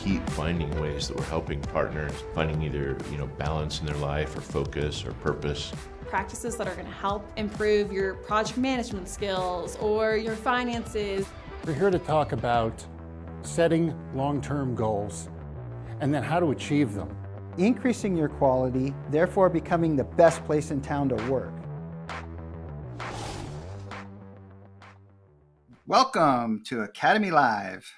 keep finding ways that we're helping partners finding either, balance in their life or focus or purpose. Practices that are going to help improve your project management skills or your finances. We're here to talk about setting long-term goals and then how to achieve them. Increasing your quality, therefore becoming the best place in town to work. Welcome to Academy Live.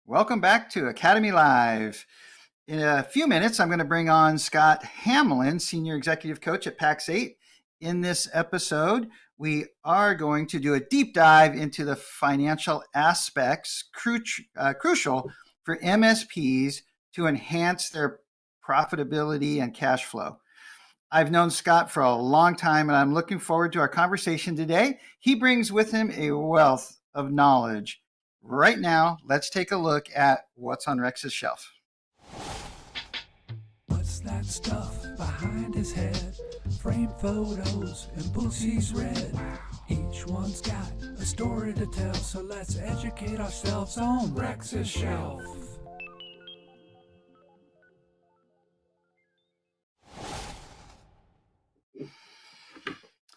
Welcome back to Academy Live. In a few minutes, I'm going to bring on Scott Hamlin, Senior Executive Coach at PAX 8. In this episode, we are going to do a deep dive into the financial aspects crucial for MSPs to enhance their profitability and cash flow. I've known Scott for a long time, and I'm looking forward to our conversation today. He brings with him a wealth of knowledge. Right now, let's take a look at what's on Rex's shelf. What's that stuff behind his head? Frame photos and books he's read. Each one's got a story to tell, so let's educate ourselves on Rex's shelf.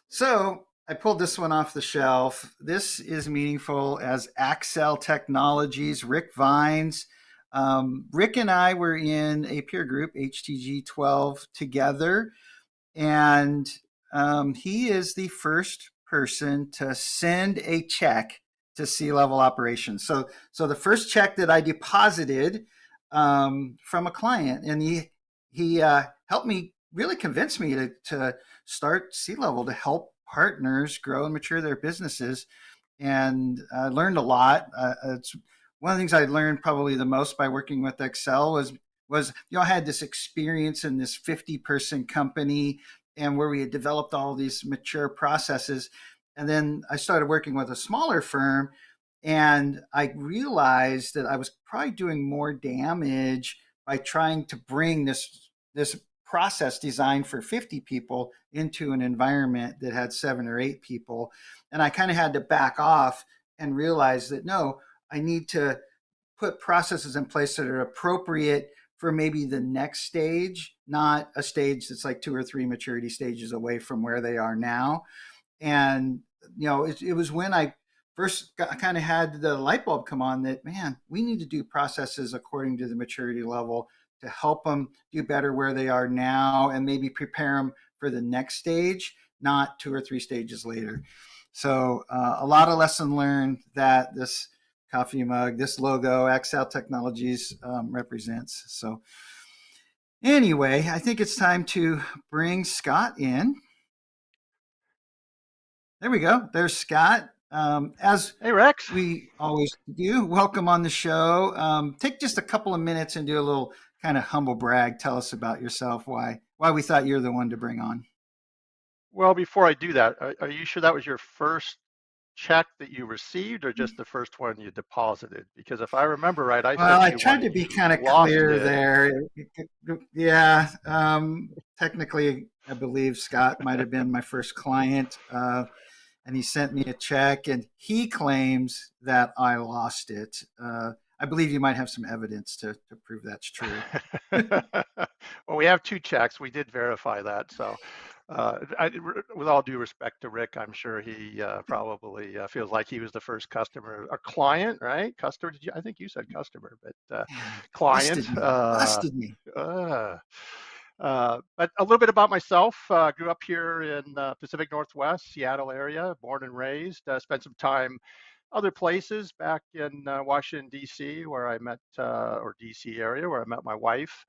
So I pulled this one off the shelf. This is meaningful as Accel Technologies, Rick Vines. Rick and I were in a peer group, HTG 12, together. And he is the first person to send a check to C-level operations. So the first check that I deposited from a client, and he helped me, really convince me to start C-level to help partners grow and mature their businesses. And I learned a lot. It's one of the things I learned probably the most by working with Excel was I had this experience in this 50-person company and where we had developed all these mature processes. And then I started working with a smaller firm, and I realized that I was probably doing more damage by trying to bring this process designed for 50 people into an environment that had 7 or 8 people. And I kind of had to back off and realize that, no, I need to put processes in place that are appropriate for maybe the next stage, not a stage that's like 2 or 3 maturity stages away from where they are now. And, it was when I first kind of had the light bulb come on that, man, we need to do processes according to the maturity level to help them do better where they are now and maybe prepare them for the next stage, not 2 or 3 stages later. So a lot of lesson learned that this coffee mug, this logo, Accel Technologies represents. So anyway, I think it's time to bring Scott in. There we go. There's Scott. Hey, Rex. We always do, welcome on the show. Take just a couple of minutes and do a little kind of humble brag. Tell us about yourself, why we thought you're the one to bring on. Well, before I do that, are you sure that was your first check that you received or just the first one you deposited? Because if I remember right, I tried to be kind of clear there. Yeah. Technically, I believe Scott might have been my first client. And he sent me a check, and he claims that I lost it. I believe you might have some evidence to prove that's true. Well, we have 2 checks. We did verify that. So with all due respect to Rick, I'm sure he probably feels like he was the first customer, a client, right? Customer, I think you said customer, but client. Busted me. But a little bit about myself. Grew up here in Pacific Northwest, Seattle area, born and raised. Spent some time other places back in Washington, D.C., where I met, or D.C. area, where I met my wife.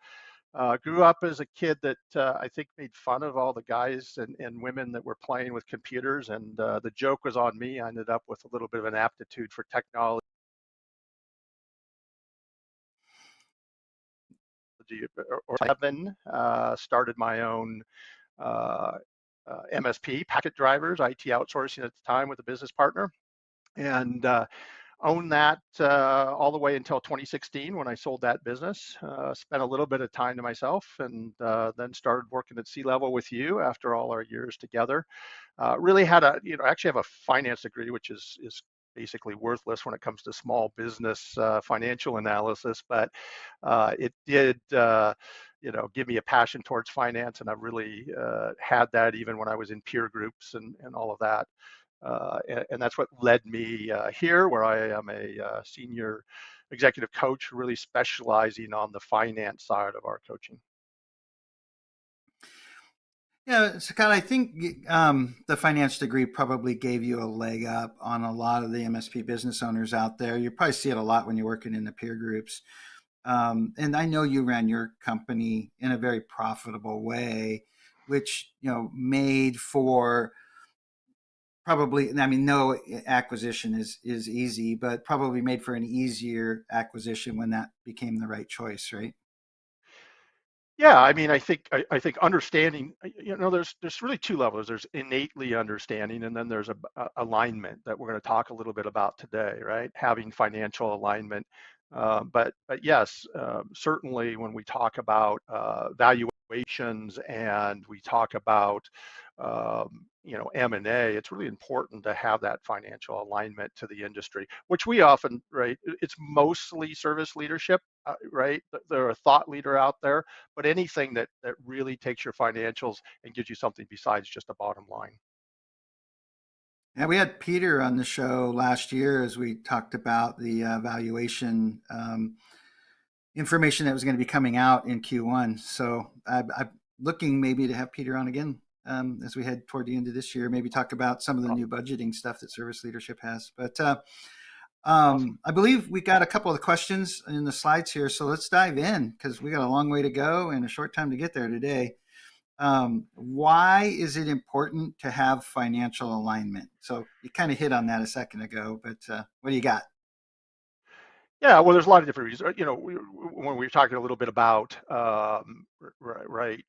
Grew up as a kid that I think made fun of all the guys and women that were playing with computers, and the joke was on me. I ended up with a little bit of an aptitude for technology. Or 7, started my own MSP, packet drivers, IT outsourcing at the time with a business partner. And owned that all the way until 2016 when I sold that business. Spent a little bit of time to myself, and then started working at C-level with you after all our years together. Really had a, actually have a finance degree, which is basically worthless when it comes to small business financial analysis, but it did, give me a passion towards finance, and I've really had that even when I was in peer groups and all of that. And that's what led me here, where I am a senior executive coach, really specializing on the finance side of our coaching. Yeah, Scott, I think the finance degree probably gave you a leg up on a lot of the MSP business owners out there. You probably see it a lot when you're working in the peer groups. And I know you ran your company in a very profitable way, which, made for probably, I mean, no acquisition is easy, but probably made for an easier acquisition when that became the right choice, right? Yeah, I mean, I think understanding, there's really two levels. There's innately understanding, and then there's a alignment that we're going to talk a little bit about today, right? Having financial alignment. But yes, certainly when we talk about valuations and we talk about M&A, it's really important to have that financial alignment to the industry, which we often, right? It's mostly service leadership, right? They're a thought leader out there, but anything that really takes your financials and gives you something besides just a bottom line. Yeah, we had Peter on the show last year as we talked about the valuation information that was going to be coming out in Q1. So I'm looking maybe to have Peter on again as we head toward the end of this year, maybe talk about some of the new budgeting stuff that service leadership has. But I believe we got a couple of questions in the slides here. So let's dive in because we got a long way to go and a short time to get there today. Why is it important to have financial alignment? So you kind of hit on that a second ago, but what do you got? Yeah, well, there's a lot of different reasons. When we were talking a little bit about right,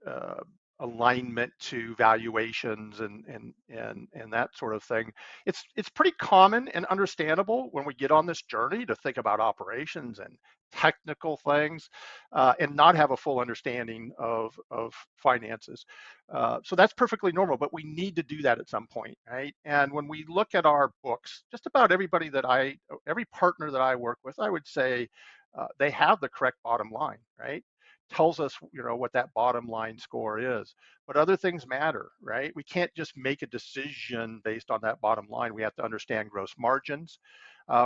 alignment to valuations and that sort of thing, it's pretty common and understandable when we get on this journey to think about operations and technical things and not have a full understanding of finances. So that's perfectly normal, but we need to do that at some point, right? And when we look at our books, just about every partner that I work with, I would say they have the correct bottom line, right? Tells us, what that bottom line score is. But other things matter, right? We can't just make a decision based on that bottom line. We have to understand gross margins.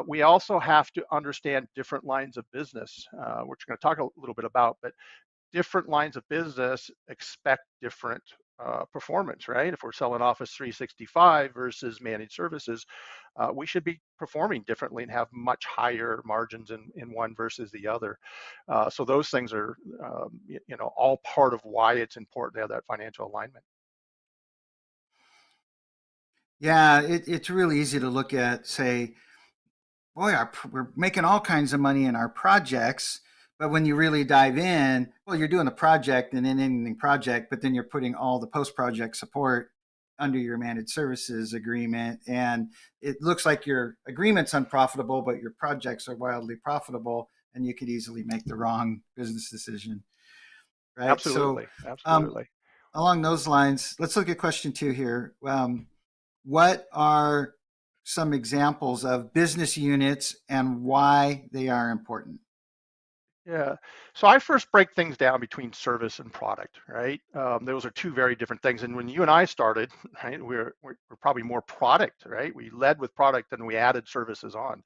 We also have to understand different lines of business, which we're going to talk a little bit about, but different lines of business expect different performance, right? If we're selling Office 365 versus managed services, we should be performing differently and have much higher margins in one versus the other. So those things are, all part of why it's important to have that financial alignment. Yeah, it's really easy to look at, say, boy, we're making all kinds of money in our projects. But when you really dive in, well, you're doing a project and an ending project, but then you're putting all the post-project support under your managed services agreement. And it looks like your agreement's unprofitable, but your projects are wildly profitable, and you could easily make the wrong business decision, right? Absolutely, So, absolutely. along those lines, let's look at question 2 here. What are some examples of business units and why they are important? Yeah. So I first break things down between service and product, right? Those are two very different things. And when you and I started, right, we're probably more product, right? We led with product and we added services on.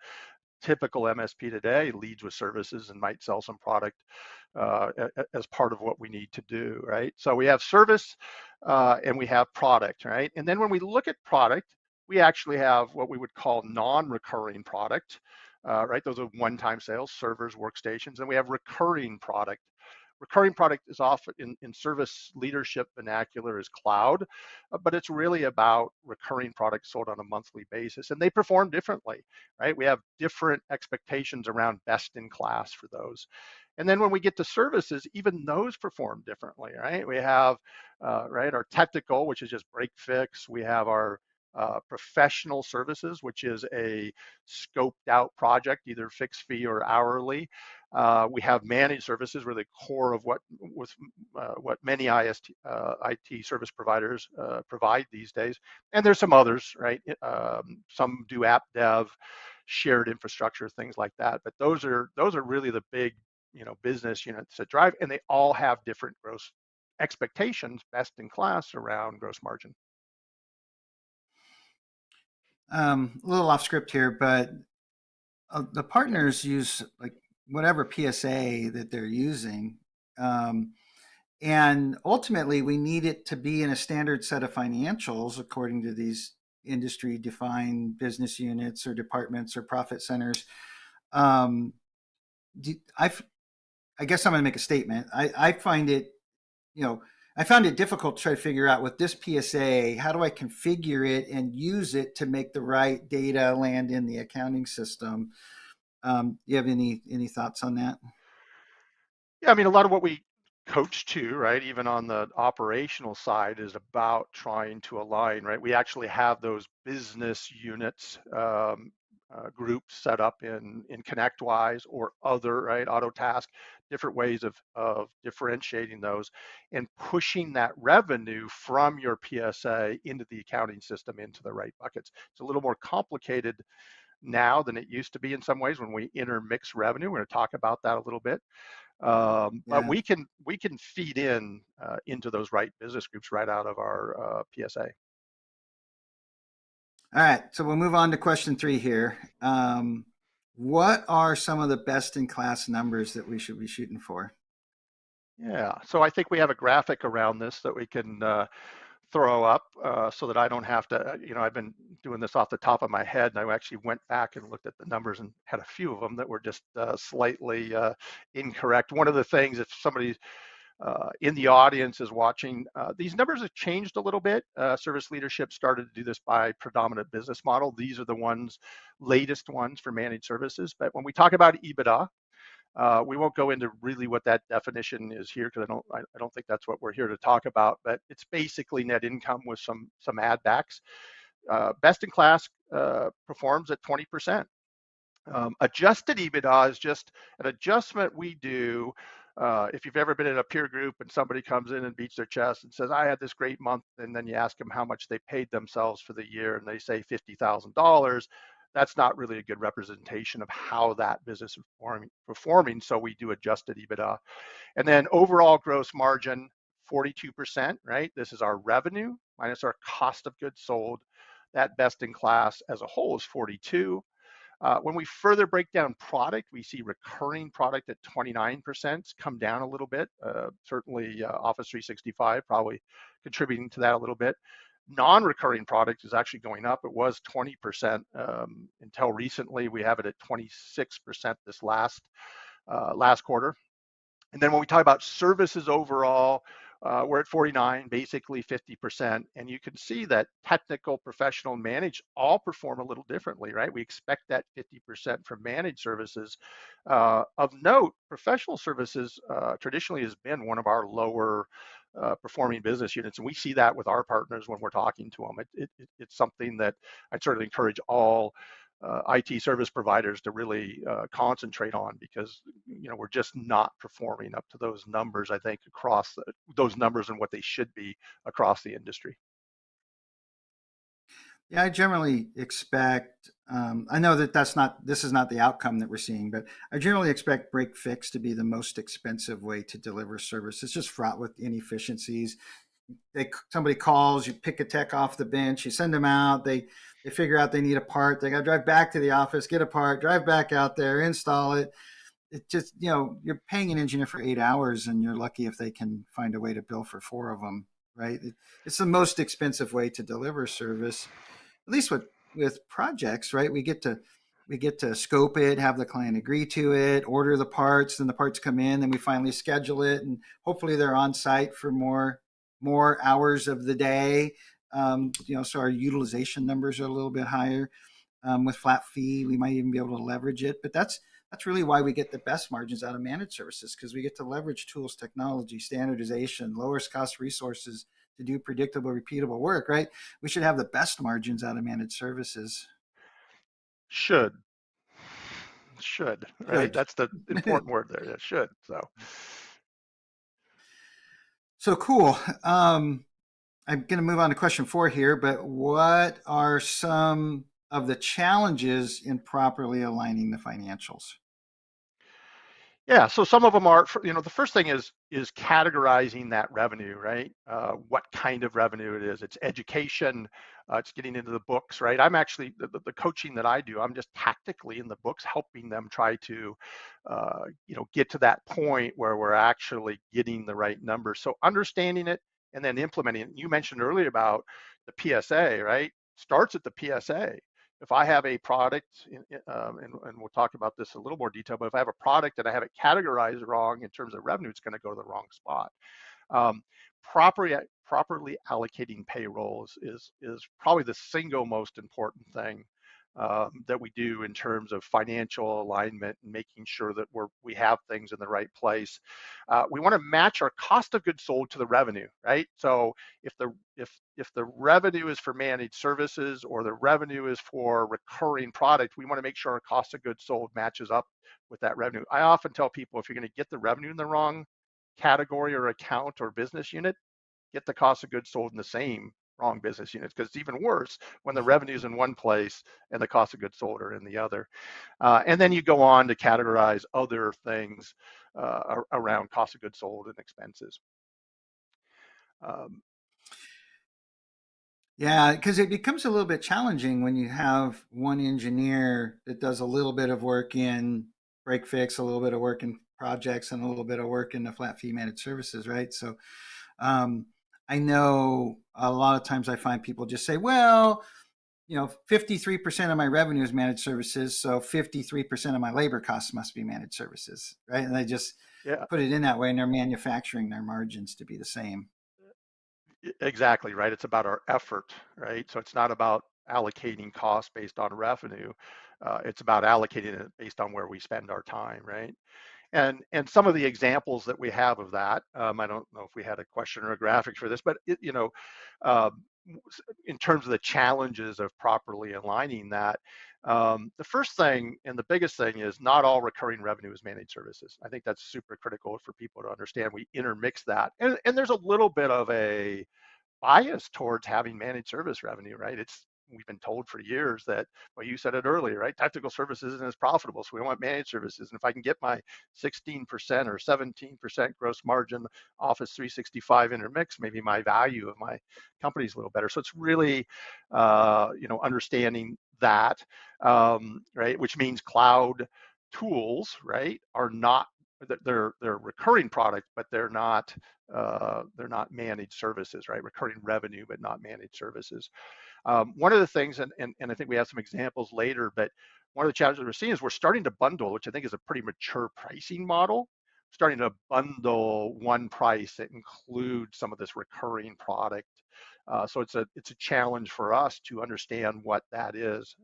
Typical MSP today leads with services and might sell some product as part of what we need to do, right? So we have service and we have product, right? And then when we look at product, we actually have what we would call non-recurring product, right? Those are one-time sales, servers, workstations, and we have recurring product. Recurring product is often in service leadership vernacular is cloud, but it's really about recurring products sold on a monthly basis, and they perform differently, right? We have different expectations around best in class for those. And then when we get to services, even those perform differently, right? We have, right, our technical, which is just break fix. We have our professional services, which is a scoped out project, either fixed fee or hourly. We have managed services, where the core of what many IT service providers provide these days. And there's some others, right? Some do app dev, shared infrastructure, things like that. But those are really the big, business units that drive, and they all have different gross expectations, best in class around gross margin. A little off script here, but the partners use like whatever PSA that they're using. And ultimately, we need it to be in a standard set of financials according to these industry defined business units or departments or profit centers. I guess I'm going to make a statement. I find it, I found it difficult to try to figure out with this PSA, how do I configure it and use it to make the right data land in the accounting system? Do you have any thoughts on that? Yeah, I mean, a lot of what we coach to, right, even on the operational side, is about trying to align, right? We actually have those business units groups set up in ConnectWise or other, right, Autotask, different ways of differentiating those and pushing that revenue from your PSA into the accounting system, into the right buckets. It's a little more complicated now than it used to be in some ways when we intermix revenue. We're going to talk about that a little bit. But we can feed into those right business groups right out of our PSA. All right, so we'll move on to question 3 here. What are some of the best in class numbers that we should be shooting for? Yeah, so I think we have a graphic around this that we can throw up so that I don't have to, I've been doing this off the top of my head, and I actually went back and looked at the numbers and had a few of them that were just slightly incorrect. One of the things, if somebody in the audience is watching, these numbers have changed a little bit. Service leadership started to do this by predominant business model. These are the latest ones for managed services. But when we talk about EBITDA, we won't go into really what that definition is here, because I don't think that's what we're here to talk about. But it's basically net income with some add backs. Best in class performs at 20%. Adjusted EBITDA is just an adjustment we do. If you've ever been in a peer group and somebody comes in and beats their chest and says, I had this great month, and then you ask them how much they paid themselves for the year, and they say $50,000, that's not really a good representation of how that business is performing. So we do adjusted EBITDA. And then overall gross margin, 42%, right? This is our revenue minus our cost of goods sold. That best in class as a whole is 42. When we further break down product, we see recurring product at 29%, come down a little bit. Certainly Office 365 probably contributing to that a little bit. Non-recurring product is actually going up. It was 20% until recently. We have it at 26% this last quarter. And then when we talk about services overall, we're at 49, basically 50%. And you can see that technical, professional, and managed all perform a little differently, right? We expect that 50% from managed services. Of note, professional services traditionally has been one of our lower performing business units. And we see that with our partners when we're talking to them. It's something that I'd certainly encourage all IT service providers to really concentrate on, because we're just not performing up to those numbers, I think, across those numbers and what they should be across the industry. Yeah, I generally expect, I know that this is not the outcome that we're seeing, but I generally expect break fix to be the most expensive way to deliver service. It's just fraught with inefficiencies. Somebody calls, you pick a tech off the bench, you send them out, they figure out they need a part, they got to drive back to the office, get a part, drive back out there, install it. It just, you're paying an engineer for 8 hours, and you're lucky if they can find a way to bill for 4 of them, right? It's the most expensive way to deliver service, at least with projects, right? We get to scope it, have the client agree to it, order the parts, then the parts come in, then we finally schedule it, and hopefully they're on site for more hours of the day. So our utilization numbers are a little bit higher. With flat fee, we might even be able to leverage it. But that's really why we get the best margins out of managed services, because we get to leverage tools, technology, standardization, lowest cost resources to do predictable, repeatable work, right? We should have the best margins out of managed services. Should, right? Should. That's the important word there. That should. So cool. I'm going to move on to question 4 here, but what are some of the challenges in properly aligning the financials? Yeah, so some of them are, the first thing is categorizing that revenue, right? What kind of revenue it is. It's education, it's getting into the books, right? I'm actually, the coaching that I do, I'm just tactically in the books helping them try to, get to that point where we're actually getting the right numbers. So understanding it and then implementing it. You mentioned earlier about the PSA, right? Starts at the PSA. If I have a product, and we'll talk about this in a little more detail, but if I have a product and I have it categorized wrong in terms of revenue, it's going to go to the wrong spot. Properly allocating payrolls is probably the single most important thing that we do in terms of financial alignment and making sure that we have things in the right place. We want to match our cost of goods sold to the revenue, right? So if the revenue is for managed services or the revenue is for recurring product, we want to make sure our cost of goods sold matches up with that revenue. I often tell people, if you're going to get the revenue in the wrong category or account or business unit, get the cost of goods sold in the same wrong business units, because it's even worse when the revenue is in one place and the cost of goods sold are in the other. And then you go on to categorize other things around cost of goods sold and expenses. Yeah, because it becomes a little bit challenging when you have one engineer that does a little bit of work in break fix, a little bit of work in projects, and a little bit of work in the flat fee managed services, right? So I know a lot of times I find people just say, well, 53% of my revenue is managed services, so 53% of my labor costs must be managed services, right? And they just put it in that way, and they're manufacturing their margins to be the same. Exactly, right? It's about our effort, right? So it's not about allocating costs based on revenue. It's about allocating it based on where we spend our time, right? And some of the examples that we have of that, I don't know if we had a question or a graphic for this, but in terms of the challenges of properly aligning that, the first thing and the biggest thing is not all recurring revenue is managed services. I think that's super critical for people to understand. We intermix that, and there's a little bit of a bias towards having managed service revenue, right? We've been told for years that, well, you said it earlier, right? Technical services isn't as profitable, so we want managed services. And if I can get my 16% or 17% gross margin Office 365 intermix, maybe my value of my company is a little better. So it's really, understanding that, right? Which means cloud tools, right, are not, they're recurring product, but they're not managed services, right? Recurring revenue, but not managed services. One of the things, and I think we have some examples later, but one of the challenges we're seeing is we're starting to bundle, which I think is a pretty mature pricing model, starting to bundle one price that includes some of this recurring product. So it's a challenge for us to understand what that is.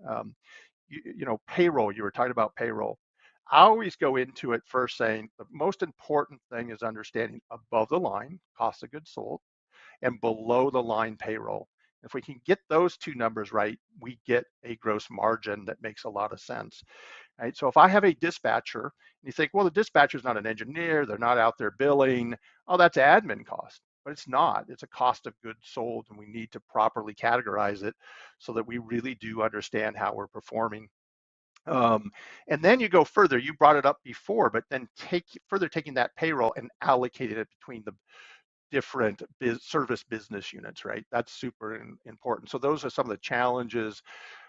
Payroll, you were talking about payroll. I always go into it first saying the most important thing is understanding above the line cost of goods sold and below the line payroll. If we can get those two numbers right, we get a gross margin that makes a lot of sense. Right? So if I have a dispatcher, and you think, well, the dispatcher is not an engineer, they're not out there billing, oh, that's admin cost. But it's not. It's a cost of goods sold, and we need to properly categorize it so that we really do understand how we're performing. And then you go further. You brought it up before, but then taking that payroll and allocating it between the different service business units, right? That's super important. So those are some of the challenges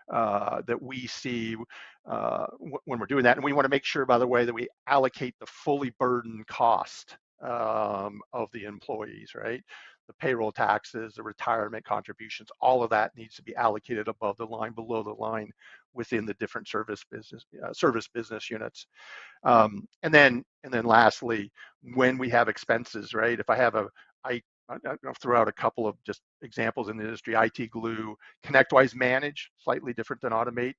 that we see when we're doing that. And we want to make sure, by the way, that we allocate the fully burdened cost of the employees, right? The payroll taxes, the retirement contributions, all of that needs to be allocated above the line, below the line, within the different service business units. And then lastly, when we have expenses, right? If I have I'll throw out a couple of just examples in the industry. IT glue, ConnectWise manage, slightly different than automate.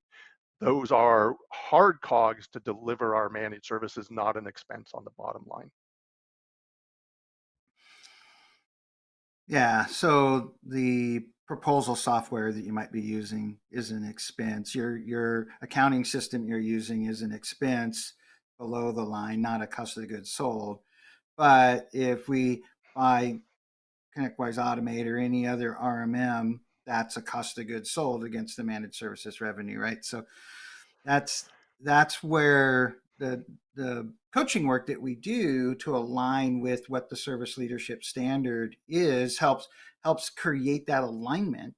Those are hard cogs to deliver our managed services, not an expense on the bottom line. Yeah, so the proposal software that you might be using is an expense. Your accounting system you're using is an expense below the line, not a cost of goods sold. But if we buy ConnectWise Automate or any other RMM, that's a cost of goods sold against the managed services revenue, right? So that's that's where the coaching work that we do to align with what the service leadership standard is helps create that alignment,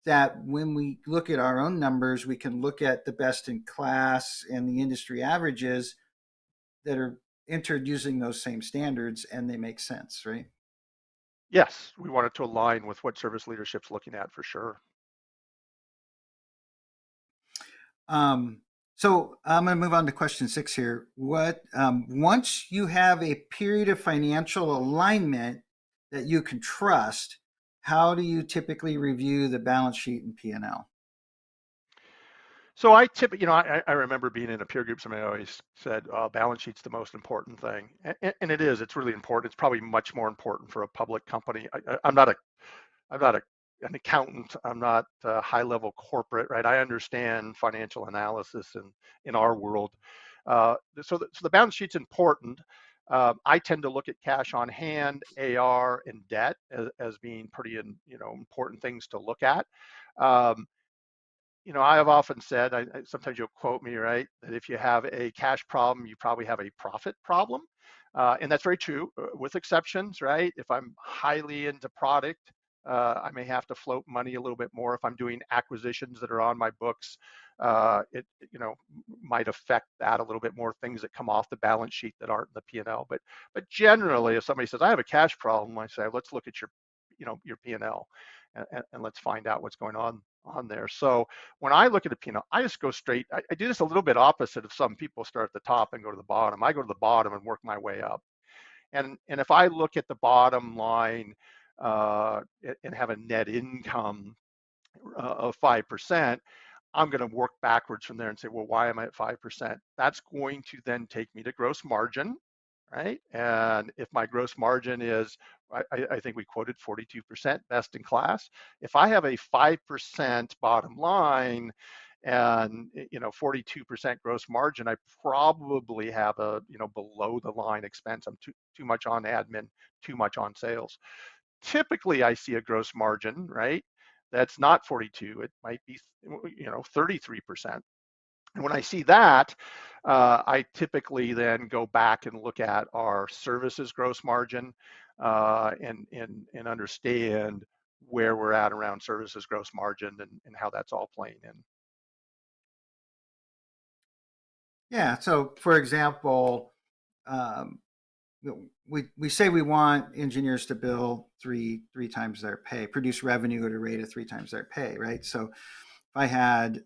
that when we look at our own numbers, we can look at the best in class and the industry averages that are entered using those same standards, and they make sense, right? Yes, we want it to align with what service leadership's looking at for sure. Um, so I'm going to move on to question 6 here. What once you have a period of financial alignment that you can trust, how do you typically review the balance sheet and P&L? So I typically, I remember being in a peer group, somebody always said, balance sheet's the most important thing. And it is, it's really important. It's probably much more important for a public company. I'm not an accountant. I'm not a high level corporate, right? I understand financial analysis in our world. So the balance sheet's important. I tend to look at cash on hand, AR, and debt as being pretty, important things to look at. Um, I have often said, sometimes you'll quote me, right, that if you have a cash problem, you probably have a profit problem. And that's very true, with exceptions, right? If I'm highly into product, I may have to float money a little bit more. If I'm doing acquisitions that are on my books, it might affect that a little bit more. Things that come off the balance sheet that aren't in the P&L. But generally, if somebody says I have a cash problem, I say let's look at your P&L, and let's find out what's going on there. So when I look at a P&L, I just go straight. I do this a little bit opposite of some people, start at the top and go to the bottom. I go to the bottom and work my way up. And if I look at the bottom line, and have a net income of 5%, I'm going to work backwards from there and say, well, why am I at 5%? That's going to then take me to gross margin, right? And if my gross margin is, I think we quoted 42% best in class. If I have a 5% bottom line and 42% gross margin, I probably have a below the line expense. I'm too much on admin, too much on sales. Typically, I see a gross margin, right? That's not 42. It might be 33%. And when I see that, I typically then go back and look at our services gross margin, and understand where we're at around services gross margin, and how that's all playing in. Yeah. So, for example, um, we say we want engineers to bill three times their pay, produce revenue at a rate of 3 times their pay, right? So, if I had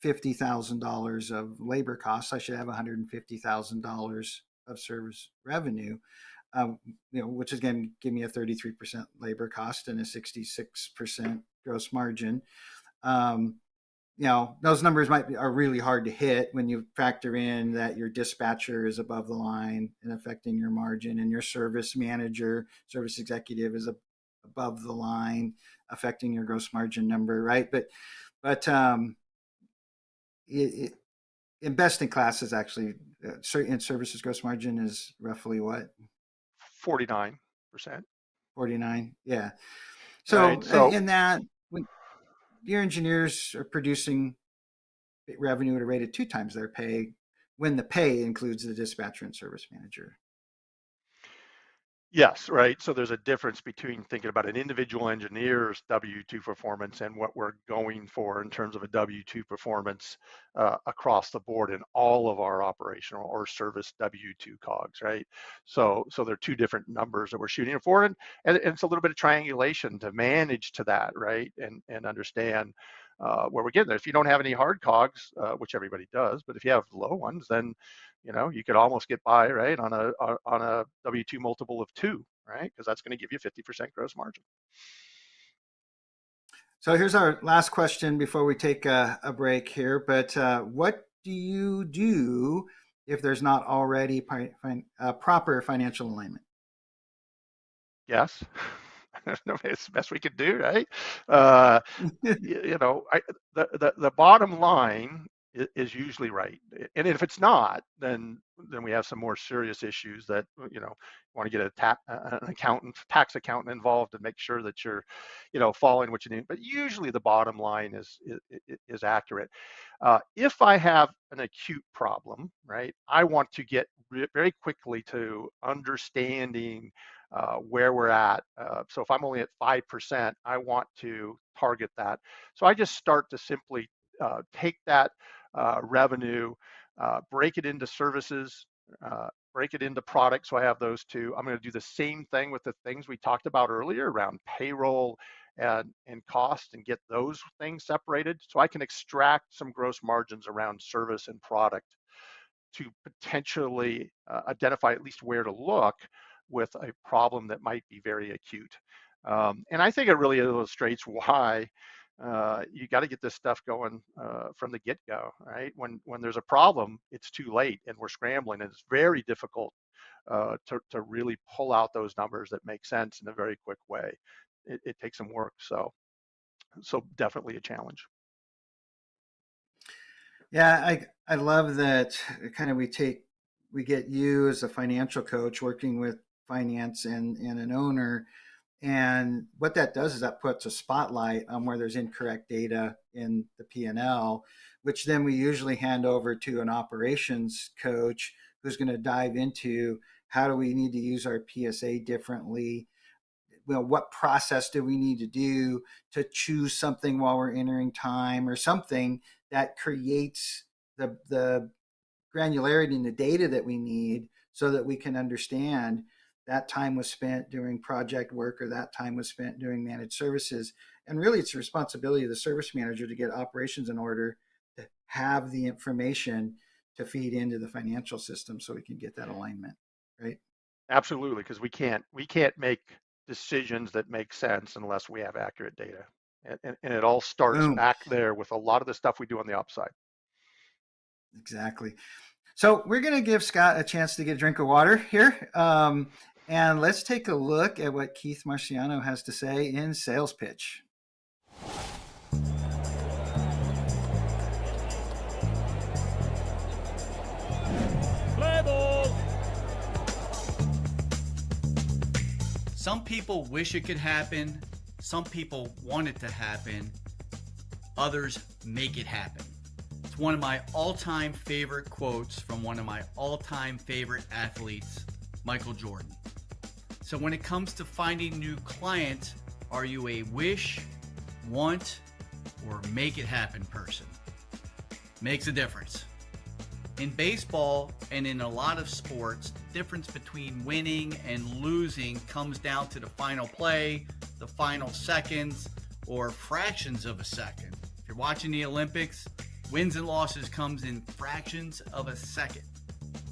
$50,000 of labor costs, I should have $150,000 of service revenue, which is going to give me a 33% labor cost and a 66% gross margin. Um, those numbers are really hard to hit when you factor in that your dispatcher is above the line and affecting your margin, and your service manager, service executive is above the line, affecting your gross margin number, right? But in best in class is actually in services gross margin is roughly what? 49%. 49. Yeah. So Right. So in that, when your engineers are producing revenue at a rate of 2 times their pay, when the pay includes the dispatcher and service manager. yes, right. So there's a difference between thinking about an individual engineer's W-2 performance and what we're going for in terms of a W-2 performance, across the board in all of our operational or service W-2 cogs, right? So they're two different numbers that we're shooting for, and it's a little bit of triangulation to manage to that, right? And understand where we're getting there. If you don't have any hard cogs, which everybody does, but if you have low ones, then you could almost get by, right, on a W-2 multiple of 2, right? Because that's going to give you 50% gross margin. So here's our last question before we take a break here. But what do you do if there's not already proper financial alignment? Yes. It's the best we can do, right? Uh, the bottom line is usually right, and if it's not, then we have some more serious issues that want to get an tax accountant involved to make sure that you're following what you need. But usually the bottom line is accurate. If I have an acute problem, right, I want to get very quickly to understanding where we're at. So if I'm only at 5%, I want to target that. So I just start to simply take that revenue, break it into services, break it into products. So I have those two. I'm going to do the same thing with the things we talked about earlier around payroll and cost, and get those things separated so I can extract some gross margins around service and product to potentially identify at least where to look with a problem that might be very acute. And I think it really illustrates why you got to get this stuff going from the get-go, right? When there's a problem, it's too late and we're scrambling, and it's very difficult to really pull out those numbers that make sense in a very quick way. It takes some work, so definitely a challenge. Yeah, I love that kind of we get you as a financial coach working with finance and an owner. And what that does is that puts a spotlight on where there's incorrect data in the P&L, which then we usually hand over to an operations coach who's going to dive into how do we need to use our PSA differently. What process do we need to do to choose something while we're entering time, or something that creates the granularity in the data that we need so that we can understand that time was spent doing project work or that time was spent doing managed services. And really it's the responsibility of the service manager to get operations in order, to have the information to feed into the financial system so we can get that alignment, right? Absolutely, because we can't make decisions that make sense unless we have accurate data. And it all starts Boom. back there with a lot of the stuff we do on the upside. Exactly. So we're going to give Scott a chance to get a drink of water here. And let's take a look at what Keith Marciano has to say in Sales Pitch. Play ball. Some people wish it could happen. Some people want it to happen. Others make it happen. It's one of my all-time favorite quotes from one of my all-time favorite athletes, Michael Jordan. So when it comes to finding new clients, are you a wish, want, or make it happen person? Makes a difference. In baseball and in a lot of sports, the difference between winning and losing comes down to the final play, the final seconds, or fractions of a second. If you're watching the Olympics, wins and losses comes in fractions of a second.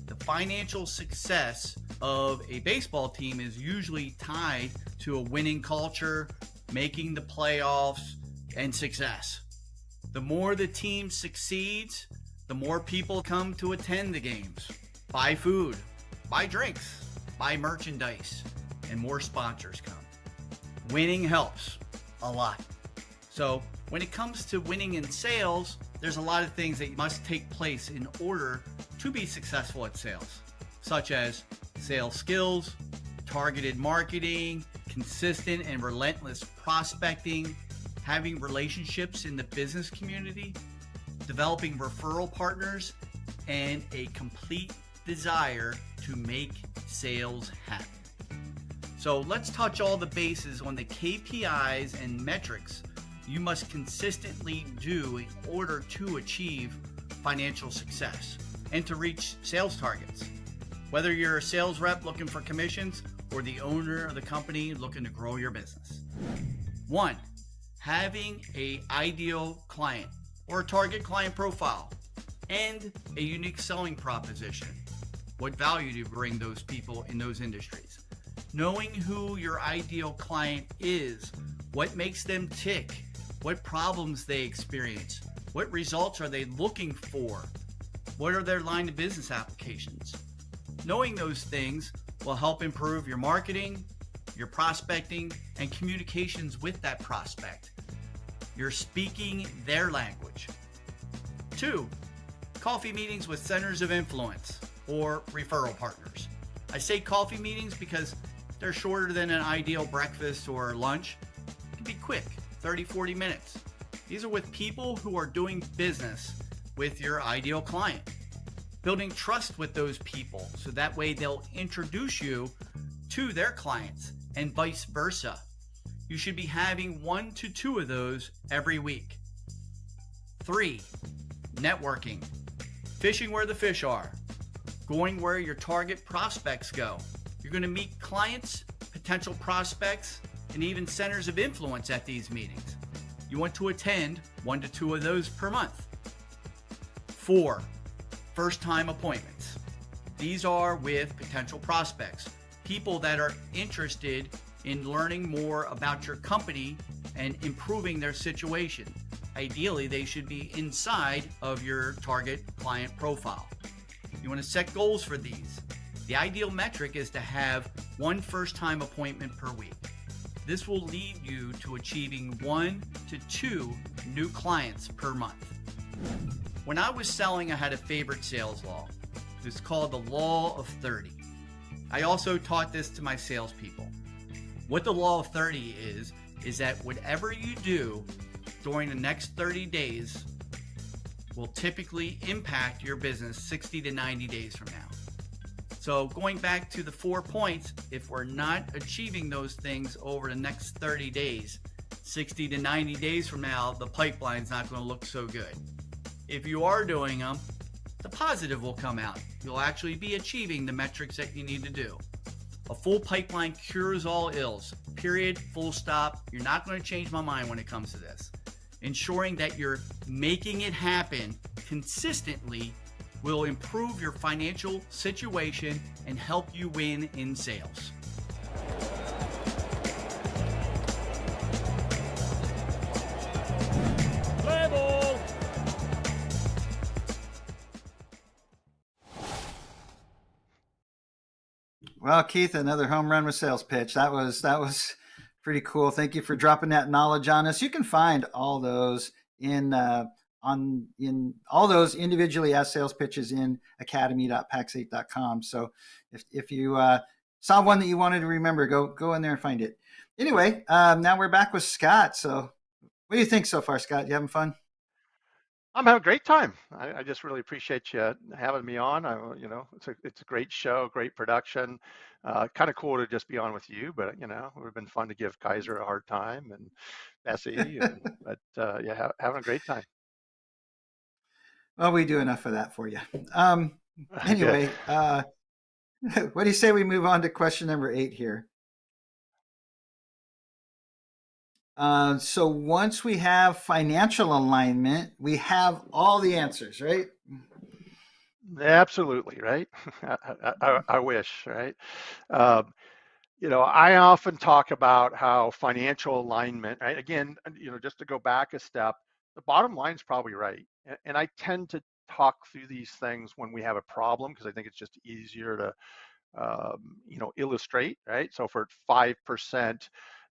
The financial success of a baseball team is usually tied to a winning culture, making the playoffs, and success. The more the team succeeds, the more people come to attend the games, buy food, buy drinks, buy merchandise, and more sponsors come. Winning helps a lot. So when it comes to winning in sales, there's a lot of things that must take place in order to be successful at sales, such as sales skills, targeted marketing, consistent and relentless prospecting, having relationships in the business community, developing referral partners, and a complete desire to make sales happen. So let's touch all the bases on the KPIs and metrics you must consistently do in order to achieve financial success and to reach sales targets. Whether you're a sales rep looking for commissions or the owner of the company looking to grow your business. 1, having an ideal client or a target client profile and a unique selling proposition. What value do you bring those people in those industries? Knowing who your ideal client is, what makes them tick, what problems they experience, what results are they looking for, what are their line of business applications. Knowing those things will help improve your marketing, your prospecting and communications with that prospect. You're speaking their language. 2, coffee meetings with centers of influence or referral partners. I say coffee meetings because they're shorter than an ideal breakfast or lunch. It can be quick, 30, 40 minutes. These are with people who are doing business with your ideal client. Building trust with those people so that way they'll introduce you to their clients and vice versa. You should be having 1 to 2 of those every week. 3, networking. Fishing where the fish are. Going where your target prospects go. You're going to meet clients, potential prospects, and even centers of influence at these meetings. You want to attend 1 to 2 of those per month. 4, first-time appointments. These are with potential prospects, people that are interested in learning more about your company and improving their situation. Ideally, they should be inside of your target client profile. You want to set goals for these. The ideal metric is to have 1 first-time appointment per week. This will lead you to achieving 1 to 2 new clients per month. When I was selling, I had a favorite sales law. It's called the Law of 30. I also taught this to my salespeople. What the Law of 30 is that whatever you do during the next 30 days will typically impact your business 60 to 90 days from now. So going back to the 4 points, if we're not achieving those things over the next 30 days, 60 to 90 days from now, the pipeline's not going to look so good. If you are doing them, the positive will come out. You'll actually be achieving the metrics that you need to do. A full pipeline cures all ills. Period. Full stop. You're not going to change my mind when it comes to this. Ensuring that you're making it happen consistently will improve your financial situation and help you win in sales. Play ball! Well, Keith, another home run with sales pitch. That was pretty cool. Thank you for dropping that knowledge on us. You can find all those in all those individually as sales pitches in academy.pax8.com. So if you saw one that you wanted to remember, go in there and find it. Anyway, now we're back with Scott. So what do you think so far, Scott? You having fun? I'm having a great time. I just really appreciate you having me on. It's a great show, great production. Kind of cool to just be on with you, but it would have been fun to give Kaiser a hard time and Bessie, yeah, having a great time. Well, we do enough of that for you. Anyway, what do you say we move on to question number 8 here? So once we have financial alignment, we have all the answers, right? Absolutely, right? I wish, right? I often talk about how financial alignment, right? Again, just to go back a step, the bottom line is probably right. And I tend to talk through these things when we have a problem because I think it's just easier to, illustrate, right? So for 5%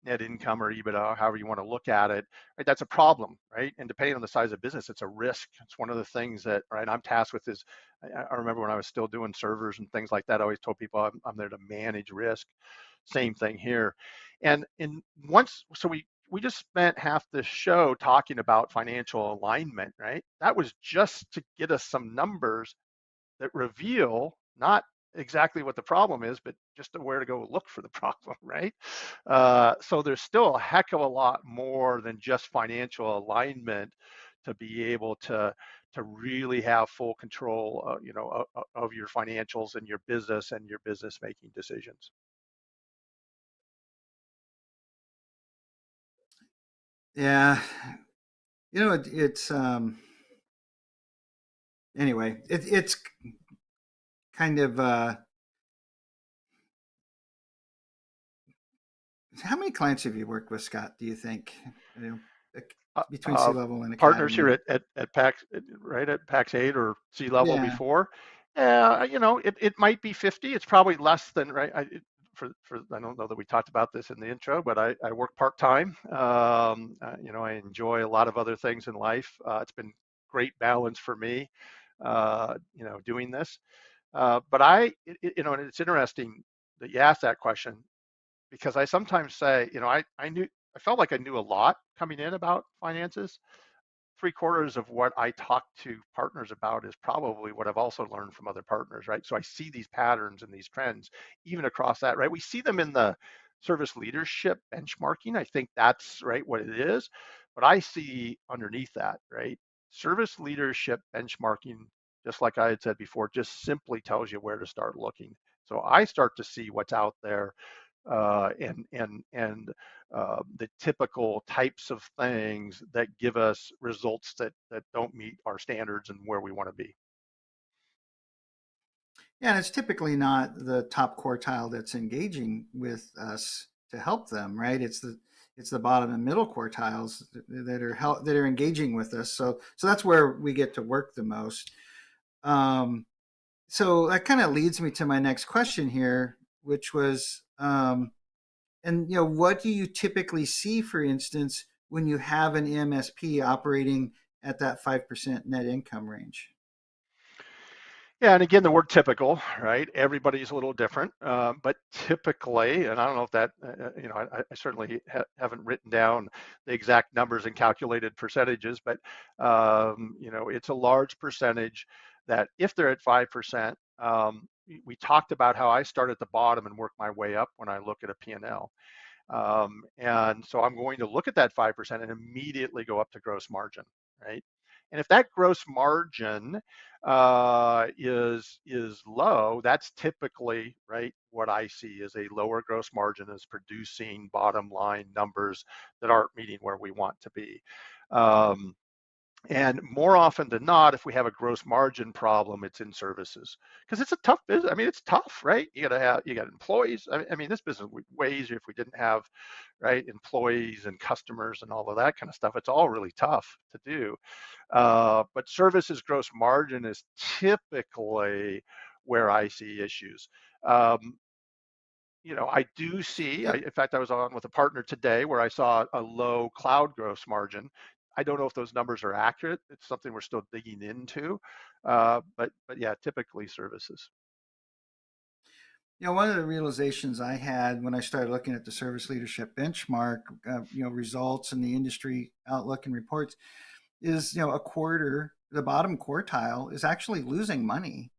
net income or EBITDA, however you want to look at it, right? That's a problem, right? And depending on the size of business, it's a risk. It's one of the things that, right, I'm tasked with is, I remember when I was still doing servers and things like that, I always told people I'm there to manage risk. Same thing here. And we just spent half the show talking about financial alignment, right? That was just to get us some numbers that reveal not exactly what the problem is, but just where to go look for the problem, right? So there's still a heck of a lot more than just financial alignment to be able to really have full control, of your financials and your business making decisions. Yeah, it's anyway, it's kind of how many clients have you worked with, Scott? Do you think between C-level and Academy? Partners here at PAX, right, at PAX8 or C-level before? It might be 50. It's probably less than, right? I don't know that we talked about this in the intro, but I work part-time. I enjoy a lot of other things in life. It's been great balance for me, doing this. But and it's interesting that you asked that question, because I sometimes say, I felt like I knew a lot coming in about finances. Three-quarters of what I talk to partners about is probably what I've also learned from other partners, right? So I see these patterns and these trends even across that, right? We see them in the service leadership benchmarking. I think that's right what it is, but I see underneath that, right? Service leadership benchmarking, just like I had said before, just simply tells you where to start looking. So I start to see what's out there, and the typical types of things that give us results that don't meet our standards and where we want to be. Yeah, and it's typically not the top quartile that's engaging with us to help them, right? It's the bottom and middle quartiles that are engaging with us. So that's where we get to work the most. So that kind of leads me to my next question here, which was, and what do you typically see, for instance, when you have an MSP operating at that 5% net income range? Yeah, and again, the word typical, right? Everybody's a little different, but typically, and I don't know if that, I certainly haven't written down the exact numbers and calculated percentages, but it's a large percentage that if they're at 5%, we talked about how I start at the bottom and work my way up when I look at a P&L. And so I'm going to look at that 5% and immediately go up to gross margin, right? And if that gross margin is low, that's typically, right, what I see is a lower gross margin is producing bottom line numbers that aren't meeting where we want to be. And more often than not, if we have a gross margin problem, it's in services, because it's a tough business. I mean, it's tough, right? You got employees. I mean, this business would be way easier if we didn't have, right, employees and customers and all of that kind of stuff. It's all really tough to do. But services gross margin is typically where I see issues. I do see, in fact, I was on with a partner today where I saw a low cloud gross margin. I don't know if those numbers are accurate. It's something we're still digging into. But yeah, typically services. One of the realizations I had when I started looking at the service leadership benchmark, results and the industry outlook and reports is, the bottom quartile is actually losing money.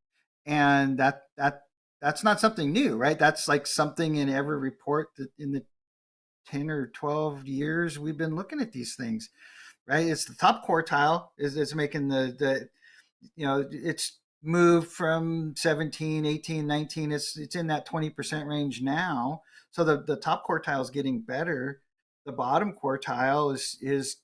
And that's not something new, right? That's like something in every report that in the 10 or 12 years we've been looking at these things, right? It's the top quartile is making it's moved from 17, 18, 19. It's in that 20% range now. So the top quartile is getting better. The bottom quartile is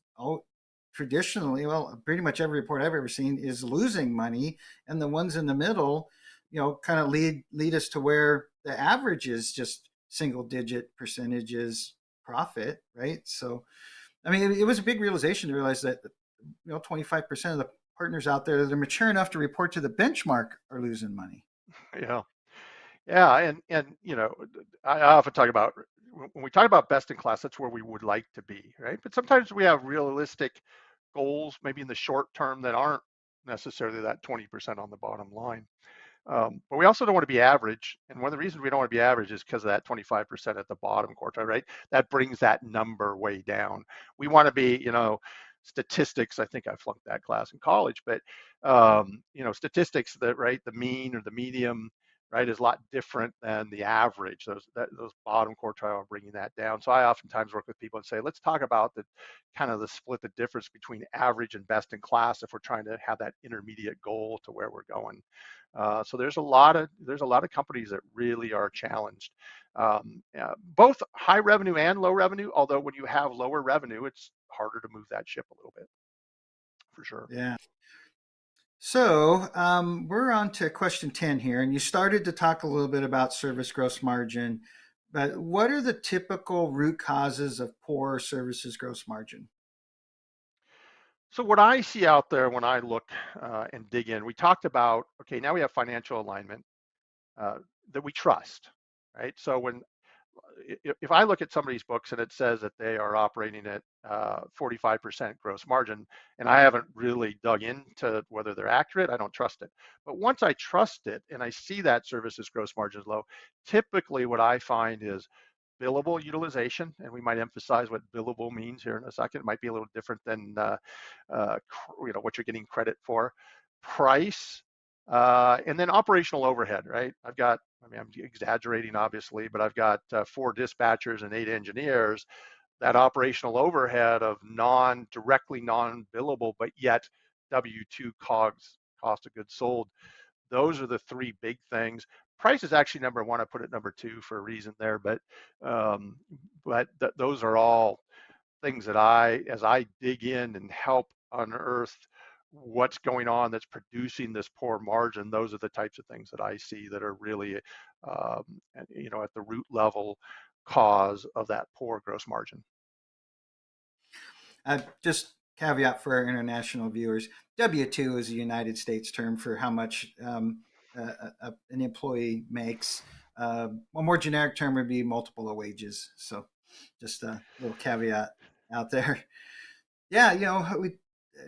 traditionally, well, pretty much every report I've ever seen is losing money. And the ones in the middle, kind of lead us to where the average is just single digit percentages profit, right? So, I mean, it was a big realization to realize that 25% of the partners out there that are mature enough to report to the benchmark are losing money. Yeah. Yeah, and I often talk about, when we talk about best in class, that's where we would like to be, right? But sometimes we have realistic goals, maybe in the short term, that aren't necessarily that 20% on the bottom line. But we also don't want to be average. And one of the reasons we don't want to be average is because of that 25% at the bottom quartile, right? That brings that number way down. We want to be, statistics. I think I flunked that class in college, but statistics, that, right, the mean or the medium, right, is a lot different than the average. Those bottom quartile are bringing that down. So I oftentimes work with people and say, let's talk about the split, the difference between average and best in class if we're trying to have that intermediate goal to where we're going. So there's a lot of companies that really are challenged, both high revenue and low revenue. Although when you have lower revenue, it's harder to move that ship a little bit, for sure. Yeah. So we're on to question 10 here, and you started to talk a little bit about service gross margin, but what are the typical root causes of poor services gross margin? So what I see out there when I look and dig in, we talked about, okay, now we have financial alignment that we trust. right? So if I look at somebody's books and it says that they are operating at 45% gross margin, and I haven't really dug into whether they're accurate, I don't trust it. But once I trust it and I see that services gross margin is low, typically what I find is billable utilization, and we might emphasize what billable means here in a second. It might be a little different than what you're getting credit for. Price, and then operational overhead, right? I'm exaggerating obviously, but I've got 4 dispatchers and 8 engineers. That operational overhead of directly non-billable, but yet W2 COGS, cost of goods sold. Those are the 3 big things. Price is actually number 1. I put it number 2 for a reason there, but those are all things that as I dig in and help unearth what's going on that's producing this poor margin, those are the types of things that I see that are really, at the root level cause of that poor gross margin. Just caveat for our international viewers, W-2 is a United States term for how much an employee makes. A more generic term would be multiple of wages. So just a little caveat out there. Yeah,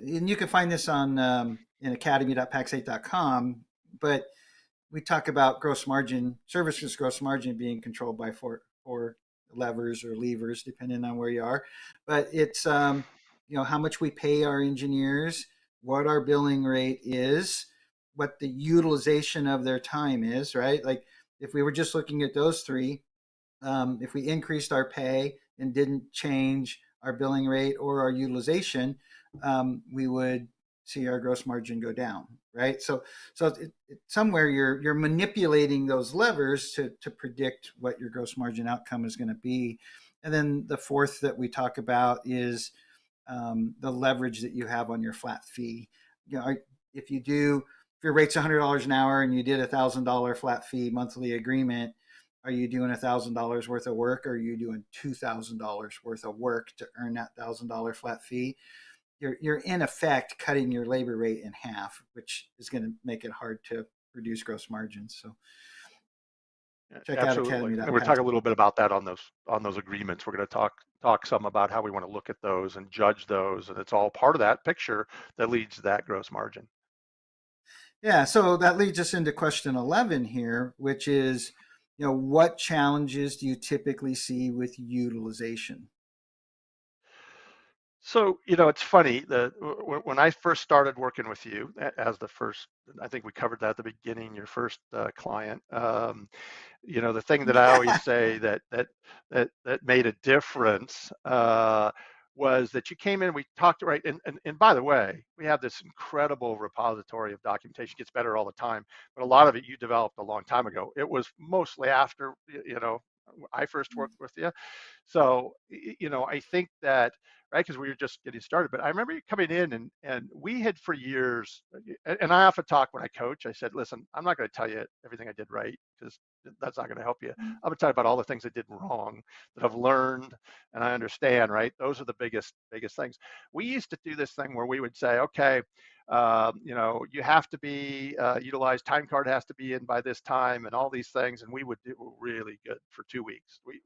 and you can find this on in academy.pax8.com, but we talk about gross margin, services gross margin being controlled by four levers or levers, depending on where you are. But it's, how much we pay our engineers, what our billing rate is, what the utilization of their time is, right? Like if we were just looking at those 3, if we increased our pay and didn't change our billing rate or our utilization, we would see our gross margin go down, right? So somewhere you're manipulating those levers to predict what your gross margin outcome is going to be. And then the 4th that we talk about is the leverage that you have on your flat fee. If your rate's $100 an hour and you did $1,000 flat fee monthly agreement, are you doing $1,000 worth of work, or are you doing $2,000 worth of work to earn that $1,000 flat fee? You're in effect cutting your labor rate in half, which is going to make it hard to reduce gross margins. So check out Academy. And we're talking a little bit about that on those agreements. We're going to talk some about how we want to look at those and judge those, and it's all part of that picture that leads to that gross margin. Yeah, so that leads us into question 11 here, which is, what challenges do you typically see with utilization? So, it's funny that when I first started working with you as the first, I think we covered that at the beginning, your first client, the thing that I always say that made a difference was that you came in, we talked, right, and by the way, we have this incredible repository of documentation, gets better all the time, but a lot of it you developed a long time ago. It was mostly after, I first worked with you. So, I think that, right, because we were just getting started, but I remember you coming in and we had for years, and I often talk when I coach, I said, listen, I'm not going to tell you everything I did right, because that's not going to help you. I'm going to tell you about all the things I did wrong that I've learned and I understand, right? Those are the biggest things. We used to do this thing where we would say, okay, you have to be utilized, time card has to be in by this time and all these things. And we would do really good for 2 weeks. We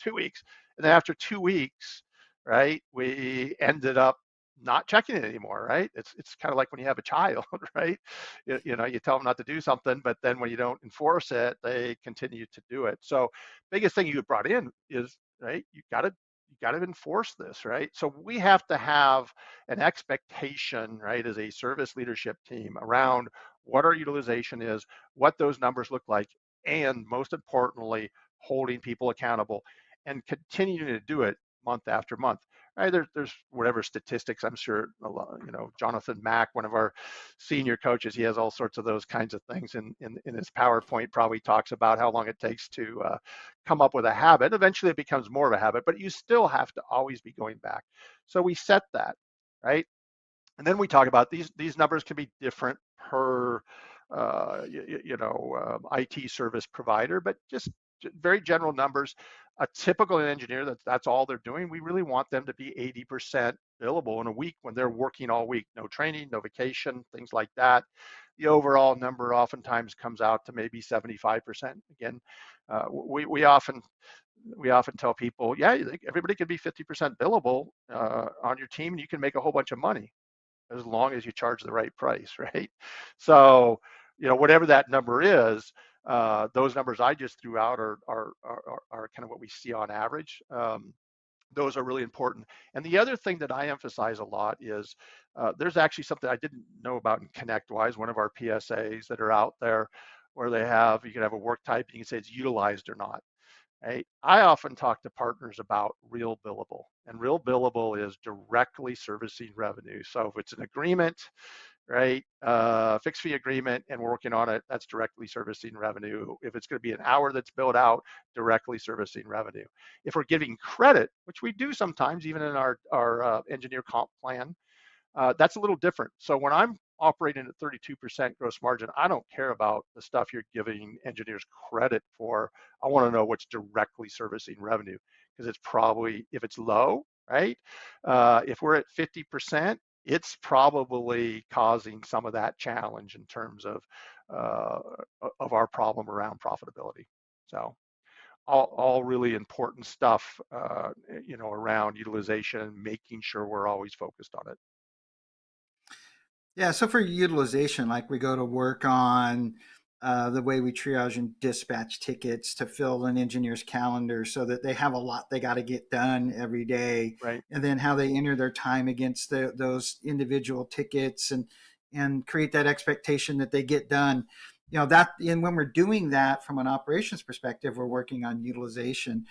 2 weeks. And then after 2 weeks, right, we ended up not checking it anymore, right? It's kind of like when you have a child, right? You tell them not to do something, but then when you don't enforce it, they continue to do it. So biggest thing you brought in is, right, you got to enforce this, right? So we have to have an expectation, right, as a service leadership team around what our utilization is, what those numbers look like, and most importantly, holding people accountable and continuing to do it month after month. Right, there's whatever statistics, I'm sure, Jonathan Mack, one of our senior coaches, he has all sorts of those kinds of things in his PowerPoint, probably talks about how long it takes to come up with a habit. Eventually it becomes more of a habit, but you still have to always be going back. So we set that, right? And then we talk about these numbers can be different per IT service provider, but just very general numbers. A typical engineer, that's all they're doing. We really want them to be 80% billable in a week when they're working all week. No training, no vacation, things like that. The overall number oftentimes comes out to maybe 75%. Again, we often tell people, yeah, everybody can be 50% billable on your team, and you can make a whole bunch of money as long as you charge the right price, right? So, whatever that number is, those numbers I just threw out are kind of what we see on average. Those are really important. And the other thing that I emphasize a lot is there's actually something I didn't know about in ConnectWise, one of our PSAs that are out there, where you can have a work type, you can say it's utilized or not. Right? I often talk to partners about real billable, and real billable is directly servicing revenue. So if it's an agreement, right, fixed fee agreement, and we're working on it, that's directly servicing revenue. If it's going to be an hour that's billed out, directly servicing revenue. If we're giving credit, which we do sometimes, even in our engineer comp plan, that's a little different. So when I'm operating at 32% gross margin, I don't care about the stuff you're giving engineers credit for. I want to know what's directly servicing revenue, because it's probably, if it's low, right? If we're at 50%, it's probably causing some of that challenge in terms of our problem around profitability. So all really important stuff, around utilization, making sure we're always focused on it. Yeah, so for utilization, like we go to work on the way we triage and dispatch tickets to fill an engineer's calendar so that they have a lot they got to get done every day, Right. and then how they enter their time against those individual tickets and create that expectation that they get done. And when we're doing that from an operations perspective, we're working on utilization.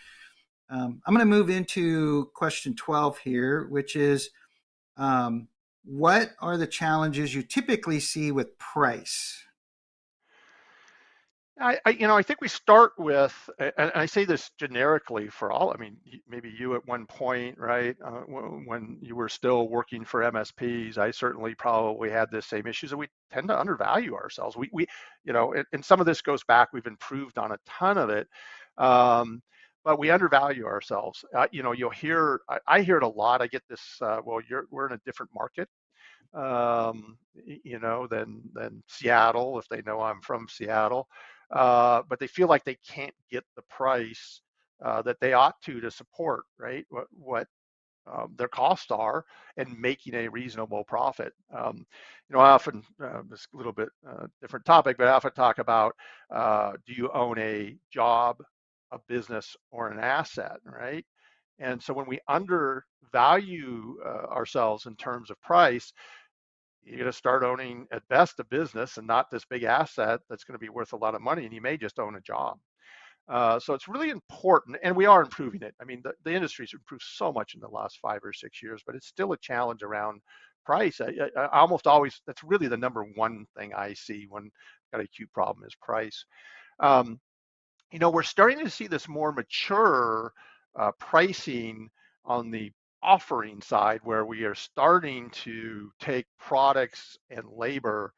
I'm going to move into question 12 here, which is, what are the challenges you typically see with price? I think we start with, and I say this generically for all. I mean, maybe you at one point, right, when you were still working for MSPs, I certainly probably had the same issues, and we tend to undervalue ourselves. And some of this goes back. We've improved on a ton of it, but we undervalue ourselves. You'll hear, I hear it a lot. I get this. Well, we're in a different market, than Seattle, if they know I'm from Seattle. But they feel like they can't get the price that they ought to support, right? What their costs are, and making a reasonable profit. I often, this is a little bit different topic, but I often talk about, do you own a job, a business, or an asset, right? And so when we undervalue ourselves in terms of price, you're going to start owning at best a business and not this big asset that's going to be worth a lot of money, and you may just own a job. So it's really important, and we are improving it. I mean, the industry's improved so much in the last 5 or 6 years, but it's still a challenge around price. I almost always, that's really the number one thing I see when I've got an acute problem is price. We're starting to see this more mature pricing on the offering side, where we are starting to take products and labor,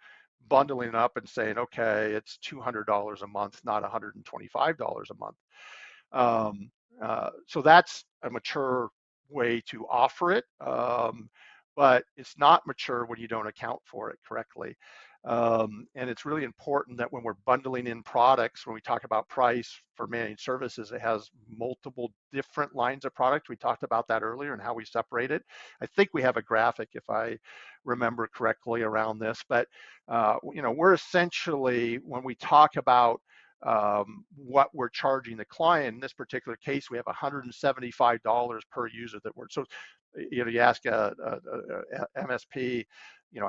bundling up and saying, okay, it's $200 a month, not $125 a month. So that's a mature way to offer it, but it's not mature when you don't account for it correctly. And it's really important that when we're bundling in products, when we talk about price for managed services, it has multiple different lines of product. We talked about that earlier and how we separate it. I think we have a graphic, if I remember correctly, around this. But we're essentially, when we talk about what we're charging the client, in this particular case, we have $175 per user that we're, so you ask a MSP,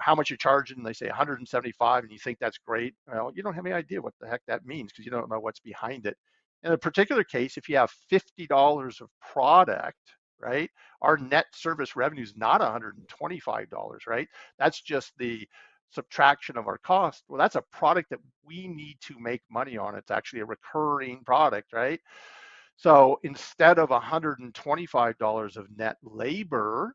how much you're charging, and they say 175, and you think that's great. Well, you don't have any idea what the heck that means, because you don't know what's behind it. In a particular case, if you have $50 of product, right, our net service revenue is not $125, right? That's just the subtraction of our cost. Well, that's a product that we need to make money on. It's actually a recurring product, right? So instead of $125 of net labor,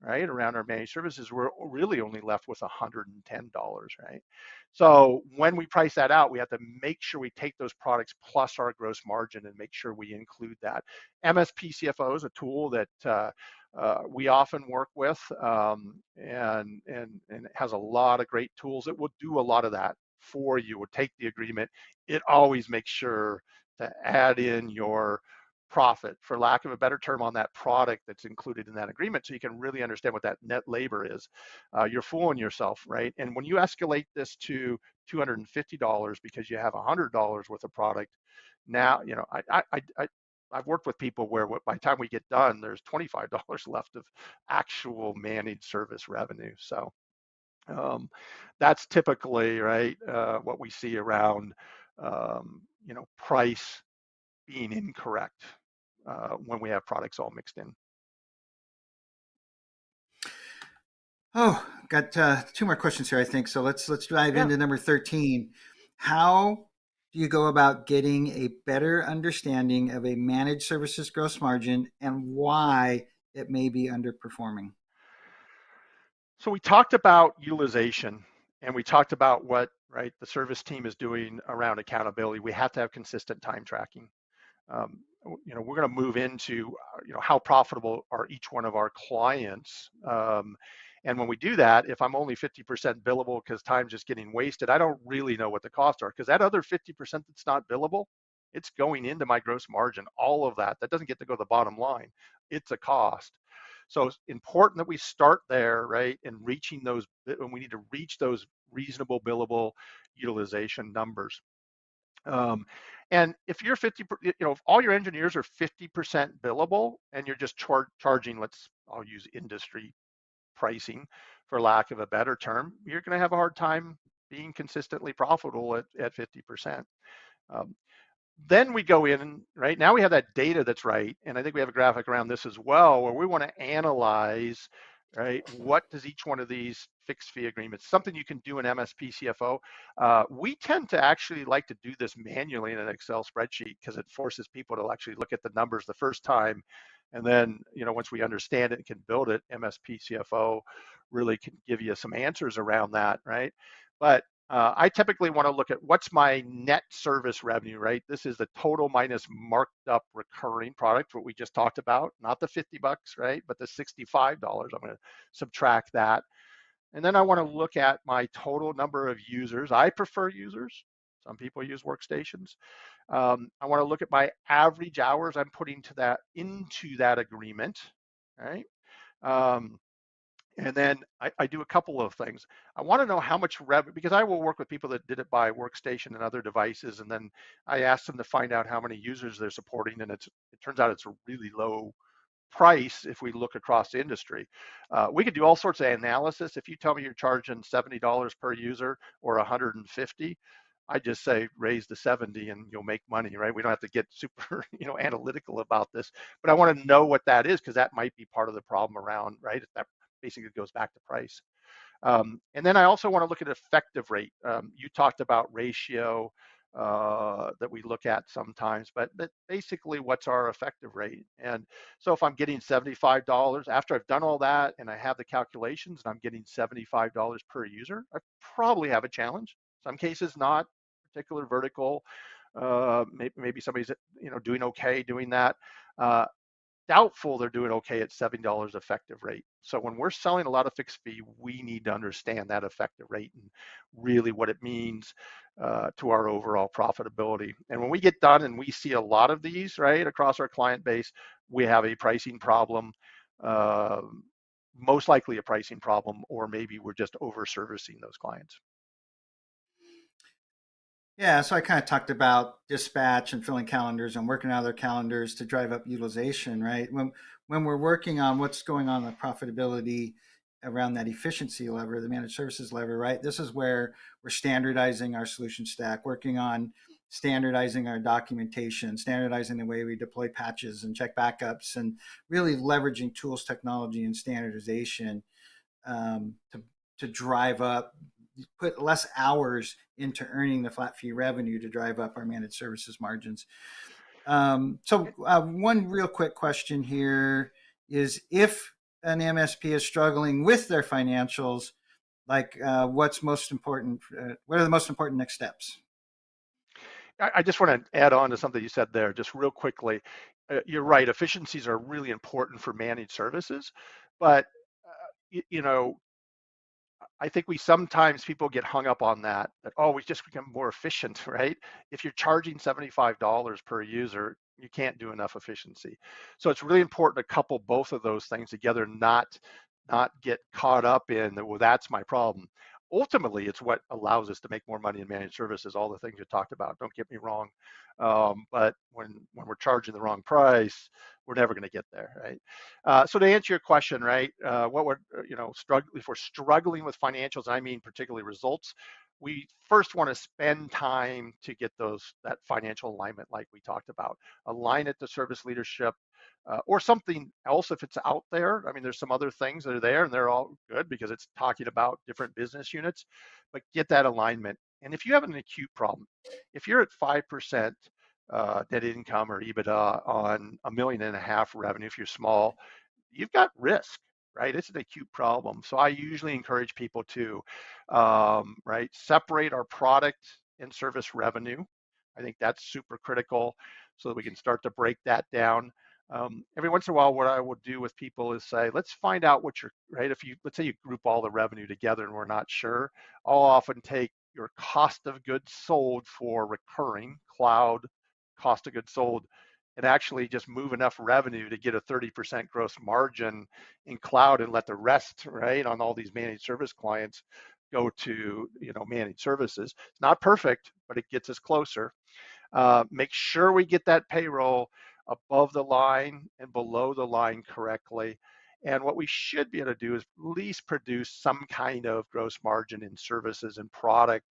right, around our managed services, we're really only left with $110, right? So when we price that out, we have to make sure we take those products plus our gross margin and make sure we include that. MSP CFO is a tool that we often work with, and it has a lot of great tools that will do a lot of that for you. Will take the agreement. It always makes sure to add in your profit, for lack of a better term, on that product that's included in that agreement, so you can really understand what that net labor is. You're fooling yourself, right? And when you escalate this to $250 because you have $100 worth of product, now, you know, I've worked with people where by the time we get done, there's $25 left of actual managed service revenue. So that's typically, right, what we see around, you know, price being incorrect when we have products all mixed in. Oh, got two more questions here, I think. So let's dive Yeah. into number 13. How do you go about getting a better understanding of a managed services gross margin and why it may be underperforming? So we talked about utilization, and we talked about what, right, the service team is doing around accountability. We have to have consistent time tracking. Um, you know, we're going to move into, you know, how profitable are each one of our clients. And when we do that, if I'm only 50% billable because time's just getting wasted, I don't really know what the costs are, because that other 50% that's not billable, it's going into my gross margin. All of that doesn't get to go to the bottom line. It's a cost. So it's important that we start there, right? And reaching those, when we need to reach those reasonable billable utilization numbers. And if you're 50, you know, if all your engineers are 50% billable and you're just charging, I'll use industry pricing for lack of a better term, you're going to have a hard time being consistently profitable at 50%. Then we go in, right? Now we have that data that's right. And I think we have a graphic around this as well, where we want to analyze, right? What does each one of these fixed fee agreements, something you can do in MSP CFO. We tend to actually like to do this manually in an Excel spreadsheet because it forces people to actually look at the numbers the first time. And then, you know, once we understand it and can build it, MSP CFO really can give you some answers around that, right? But I typically want to look at what's my net service revenue, right? This is the total minus marked up recurring product, what we just talked about, not the $50, right? But the $65. I'm going to subtract that. And then I want to look at my total number of users. I prefer users. Some people use workstations. I want to look at my average hours I'm putting into that agreement, right? And then I do a couple of things. I want to know how much revenue, because I will work with people that did it by workstation and other devices, and then I ask them to find out how many users they're supporting, and it turns out it's a really low price if we look across the industry. We could do all sorts of analysis. If you tell me you're charging $70 per user or 150, I just say raise the 70 and you'll make money, right? We don't have to get super, you know, analytical about this, but I want to know what that is, because that might be part of the problem around, right? That basically goes back to price. And then I also want to look at effective rate. You talked about ratio that we look at sometimes, but basically what's our effective rate? And so if I'm getting $75, after I've done all that and I have the calculations and I'm getting $75 per user, I probably have a challenge. Some cases not, particular vertical, maybe somebody's, you know, doing okay doing that. Doubtful they're doing okay at $7 effective rate. So when we're selling a lot of fixed fee, we need to understand that effective rate and really what it means to our overall profitability. And when we get done and we see a lot of these, right, across our client base, we have a pricing problem, most likely a pricing problem, or maybe we're just over servicing those clients. Yeah, so I kind of talked about dispatch and filling calendars and working out of their calendars to drive up utilization, right? When we're working on what's going on with profitability around that efficiency lever, the managed services lever, right? This is where we're standardizing our solution stack, working on standardizing our documentation, standardizing the way we deploy patches and check backups, and really leveraging tools, technology, and standardization to drive up, put less hours into earning the flat fee revenue to drive up our managed services margins. So one real quick question here is, if an MSP is struggling with their financials, like what's most important? What are the most important next steps? I just want to add on to something you said there, just real quickly. You're right. Efficiencies are really important for managed services, but you know, I think sometimes people get hung up on that, oh, we just become more efficient, right? If you're charging $75 per user, you can't do enough efficiency. So it's really important to couple both of those things together, not get caught up in, well, that's my problem. Ultimately, it's what allows us to make more money in managed services, all the things you talked about, don't get me wrong. But when we're charging the wrong price, we're never going to get there, right? So to answer your question, right, what we're, if we're struggling with financials, I mean particularly results, we first want to spend time to get that financial alignment like we talked about. Align it to service leadership, or something else if it's out there. I mean, there's some other things that are there and they're all good because it's talking about different business units, but get that alignment. And if you have an acute problem, if you're at 5% net income or EBITDA on $1.5 million revenue, if you're small, you've got risk, right? It's an acute problem. So I usually encourage people to, right, separate our product and service revenue. I think that's super critical so that we can start to break that down. Every once in a while, what I will do with people is say, let's find out what right, let's say you group all the revenue together and we're not sure, I'll often take your cost of goods sold for recurring cloud cost of goods sold and actually just move enough revenue to get a 30% gross margin in cloud and let the rest, right, on all these managed service clients go to, managed services. It's not perfect, but it gets us closer. Make sure we get that payroll above the line and below the line correctly. And what we should be able to do is at least produce some kind of gross margin in services and product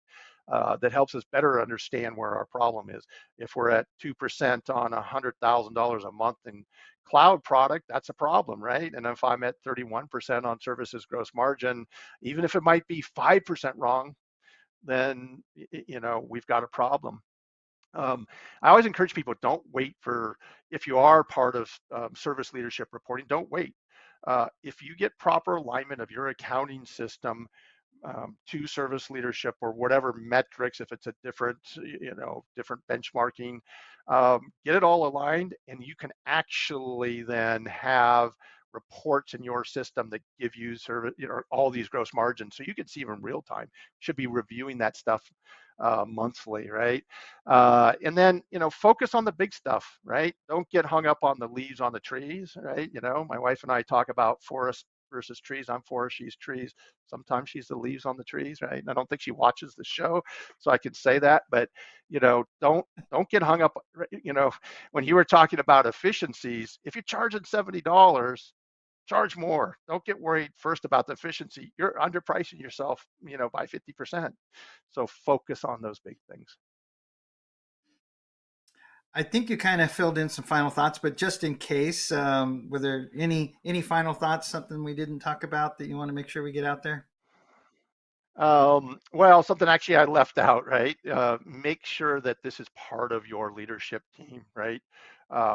that helps us better understand where our problem is. If we're at 2% on $100,000 a month in cloud product, that's a problem, right? And if I'm at 31% on services gross margin, even if it might be 5% wrong, then we've got a problem. I always encourage people, don't wait if you are part of service leadership reporting, don't wait. If you get proper alignment of your accounting system to service leadership or whatever metrics, if it's a different benchmarking, get it all aligned, and you can actually then have reports in your system that give you all these gross margins, so you can see them in real time. Should be reviewing that stuff monthly, right? And then focus on the big stuff, right? Don't get hung up on the leaves on the trees, right? My wife and I talk about forest versus trees. I'm forest, she's trees. Sometimes she's the leaves on the trees, right? And I don't think she watches the show, so I can say that. But don't get hung up. When you were talking about efficiencies, if you're charging $70, charge more. Don't get worried first about the efficiency. You're underpricing yourself, by 50%. So focus on those big things. I think you kind of filled in some final thoughts, but just in case, were there any final thoughts, something we didn't talk about that you want to make sure we get out there? Well, something actually I left out, right? Make sure that this is part of your leadership team, right?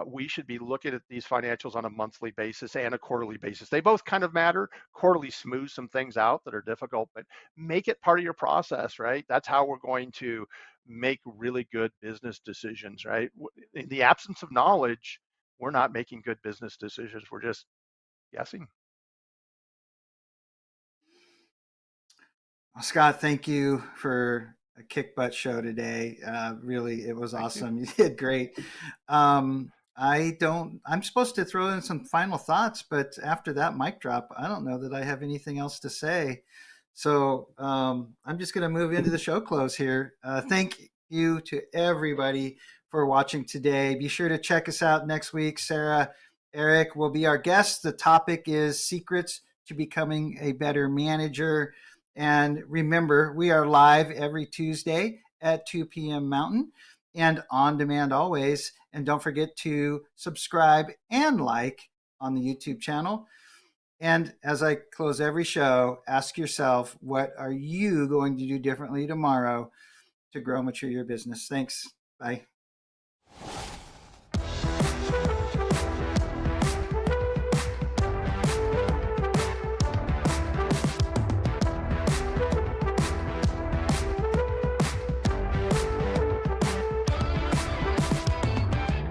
We should be looking at these financials on a monthly basis and a quarterly basis. They both kind of matter. Quarterly smooths some things out that are difficult, but make it part of your process, right? That's how we're going to make really good business decisions, right? In the absence of knowledge, we're not making good business decisions. We're just guessing. Well, Scott, thank you for a kick butt show today. Really, it was awesome. You did great. I'm supposed to throw in some final thoughts, but after that mic drop, I don't know that I have anything else to say. So I'm just going to move into the show close here. Thank you to everybody for watching today. Be sure to check us out next week. Sarah, Eric will be our guest. The topic is secrets to becoming a better manager. And remember, we are live every Tuesday at 2 p.m. Mountain and on demand always. And don't forget to subscribe and like on the YouTube channel. And as I close every show, ask yourself, what are you going to do differently tomorrow to grow and mature your business? Thanks. Bye.